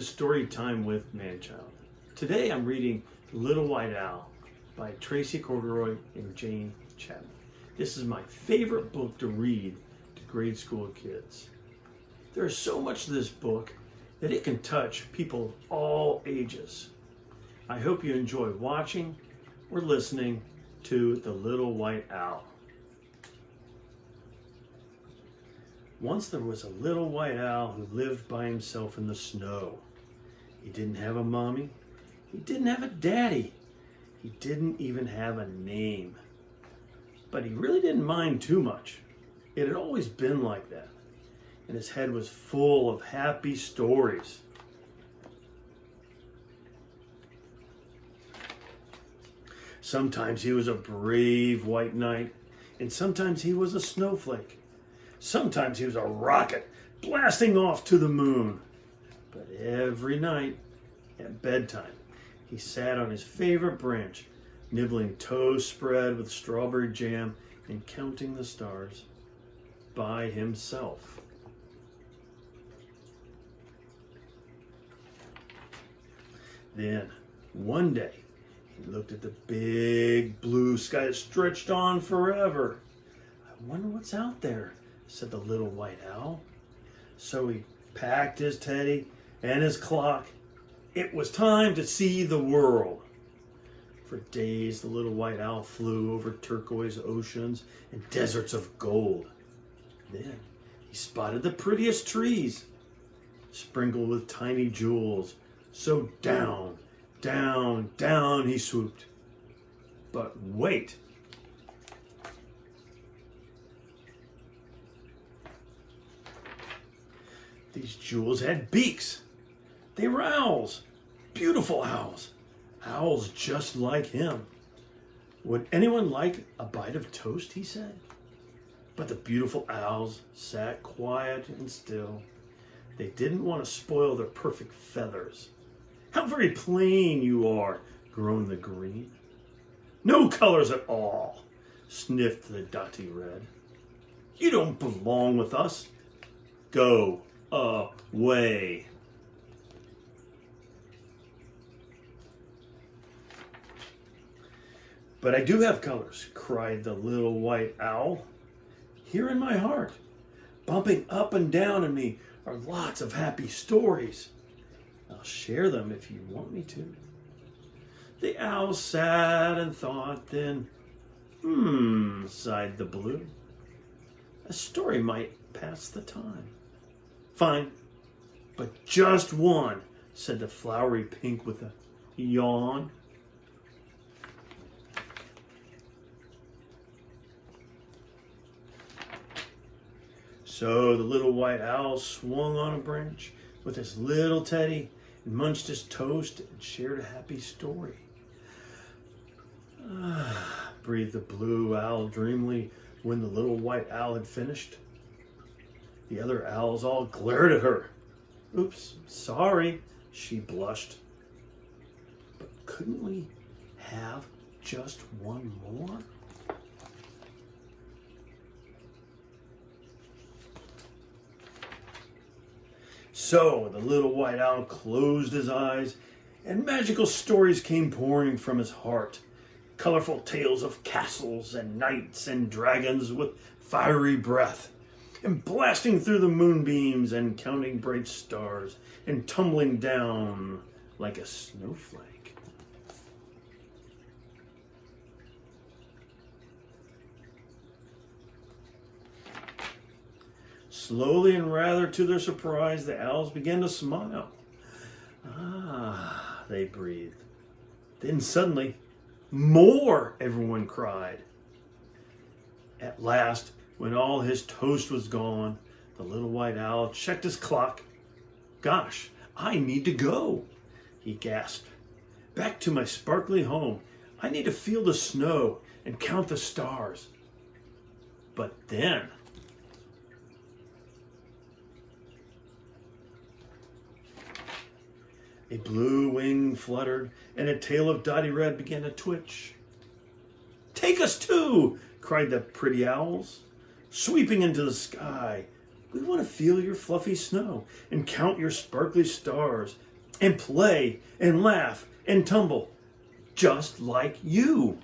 Story Time with Manchild. Today I'm reading Little White Owl by Tracey, Corderoy, and Jane Chapman. This is my favorite book to read to grade school kids. There is so much to this book that it can touch people of all ages. I hope you enjoy watching or listening to The Little White Owl. Once there was a little white owl who lived by himself in the snow. He didn't have a mommy. He didn't have a daddy. He didn't even have a name. But he really didn't mind too much. It had always been like that. And his head was full of happy stories. Sometimes he was a brave white knight, and sometimes he was a snowflake. Sometimes he was a rocket blasting off to the moon. But every night at bedtime, he sat on his favorite branch, nibbling toast spread with strawberry jam and counting the stars by himself. Then, one day, he looked at the big blue sky that stretched on forever. I wonder what's out there, said the little white owl. So he packed his teddy and his clock. It was time to see the world. For days, the little white owl flew over turquoise oceans and deserts of gold. Then he spotted the prettiest trees, sprinkled with tiny jewels. So down, down, down he swooped. But wait! These jewels had beaks. They were owls, beautiful owls, owls just like him. Would anyone like a bite of toast, he said. But the beautiful owls sat quiet and still. They didn't want to spoil their perfect feathers. How very plain you are, groaned the green. No colors at all, sniffed the dotty red. You don't belong with us. Go away. But I do have colors, cried the little white owl. Here in my heart, bumping up and down in me, are lots of happy stories. I'll share them if you want me to. The owl sat and thought, then, sighed the blue. A story might pass the time. Fine, but just one, said the flowery pink with a yawn. So the little white owl swung on a branch with his little teddy and munched his toast and shared a happy story. Breathed the blue owl dreamily when the little white owl had finished. The other owls all glared at her. Oops, sorry, she blushed. But couldn't we have just one more? So the little white owl closed his eyes, and magical stories came pouring from his heart. Colorful tales of castles and knights and dragons with fiery breath, and blasting through the moonbeams and counting bright stars, and tumbling down like a snowflake. Slowly and rather to their surprise, the owls began to smile. Ah, they breathed. Then suddenly, more, everyone cried. At last, when all his toast was gone, the little white owl checked his clock. Gosh, I need to go, he gasped. Back to my sparkly home. I need to feel the snow and count the stars. But then, a blue wing fluttered, and a tail of dotty red began to twitch. Take us too, cried the pretty owls, sweeping into the sky. We want to feel your fluffy snow and count your sparkly stars and play and laugh and tumble, just like you.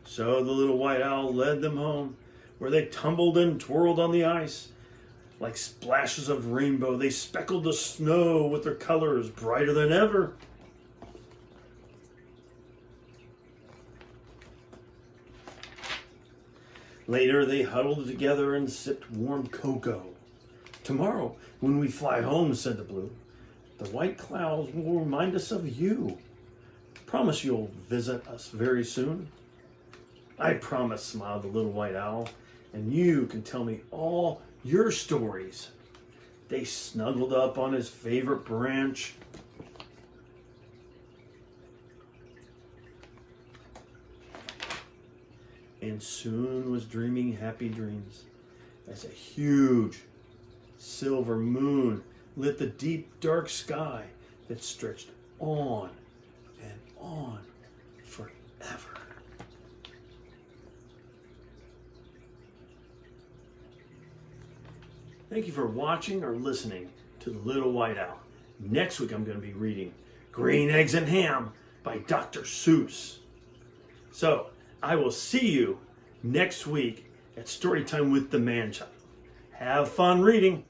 So the little white owl led them home, where they tumbled and twirled on the ice. Like splashes of rainbow, they speckled the snow with their colors brighter than ever. Later, they huddled together and sipped warm cocoa. Tomorrow, when we fly home, said the blue, the white clouds will remind us of you. Promise you'll visit us very soon. I promise, smiled the little white owl, and you can tell me all your stories. They snuggled up on his favorite branch. And soon was dreaming happy dreams as a huge silver moon lit the deep dark sky that stretched on and on forever. Thank you for watching or listening to The Little White Owl. Next week I'm going to be reading Green Eggs and Ham by Dr. Seuss. So, I will see you next week at Storytime with the Man-Child. Have fun reading.